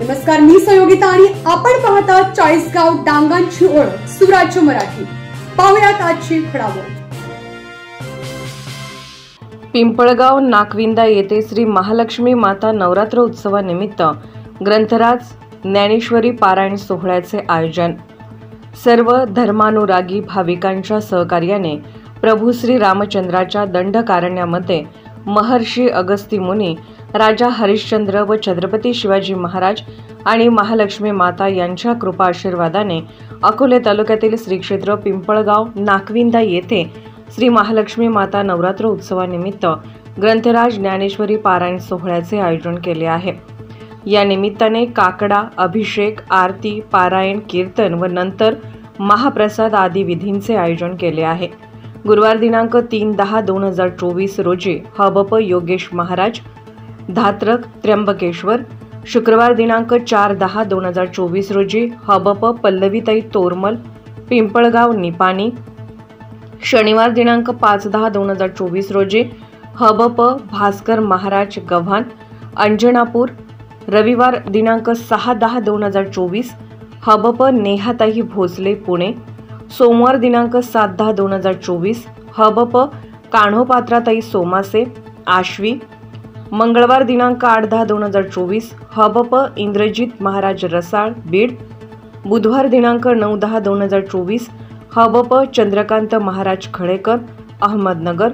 नमस्कार, मी सहयोगिता आणि आपण पाहता चाळीसगाव डांगांची ओळख सुराज्य मराठी। पाहुयात आजची घडामोड। पिंपळगाव नाकविंदा येथे श्री महालक्ष्मी माता नवरात्र उत्सवानिमित्त ग्रंथराज ज्ञानेश्वरी पारायण सोहळ्याचे आयोजन। सर्व धर्मानुरागी भाविकांच्या सहकार्याने प्रभू श्री रामचंद्राच्या दंडकारण्यामध्ये महर्षी अगस्ती मुनी, राजा हरिश्चंद्र व छत्रपती शिवाजी महाराज आणि महालक्ष्मी माता यांच्या कृपा आशीर्वादाने अकोले तालुक्यातील श्री क्षेत्र पिंपळगाव नाकविंदा येथे श्री महालक्ष्मी माता नवरात्र उत्सवानिमित्त ग्रंथराज ज्ञानेश्वरी पारायण सोहळ्याचे आयोजन केले आहे। या निमित्ताने काकडा, अभिषेक, आरती, पारायण, कीर्तन व नंतर महाप्रसाद आदी विधींचे आयोजन केले आहे। गुरुवार दिनांक 3/10/2024 रोजी हबप योगेश महाराज धात्रक त्र्यंबकेश्वर, शुक्रवार दिनांक 4/10/2024 रोजी हबप पल्लवीताई तोरमल पिंपळगाव निपाणी, शनिवार दिनांक 5/10/2024 रोजी हबप भास्कर महाराज गव्हाण अंजनापूर, रविवार दिनांक 6/10/2024 हबप नेहाताई भोसले पुणे, सोमवार दिनांक 7/10/2024 हबप कान्होपात्राताई सोमासे आश्वी, मंगळवार दिनांक 8/10/2024 हबप इंद्रजित महाराज रसाळ बीड, बुधवार दिनांक 9/10/2024 हबप चंद्रकांत महाराज खळेकर अहमदनगर,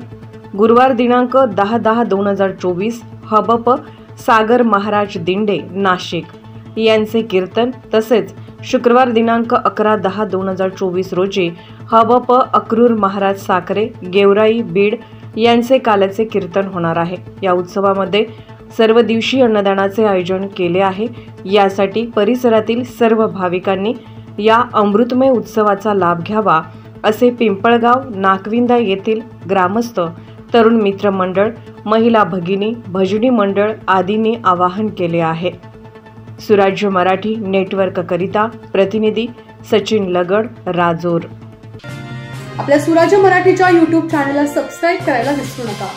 गुरुवार दिनांक 10/10/2024 हबप सागर महाराज दिंडे नाशिक यांचे कीर्तन, तसेच शुक्रवार दिनांक 11/10/2024 रोजी हबप अक्रूर महाराज साखरे गेवराई बीड यांचे काल्याचे कीर्तन होणार आहे। या उत्सवामध्ये सर्व दिवशी अन्नदानाचे आयोजन केले आहे। यासाठी परिसरातील सर्व भाविकांनी या अमृतमय उत्सवाचा लाभ घ्यावा असे पिंपळगाव नाकविंदा येथील ग्रामस्थ, तरुण मित्र मंडळ, महिला भगिनी, भजनी मंडळ आदींनी आवाहन केले आहे। सुराज्य मराठी नेटवर्क करिता प्रतिनिधी सचिन लगड, राजोर। आपल्या सुराज्य मराठीच्या YouTube चॅनलला सबस्क्राइब करायला विसरू नका।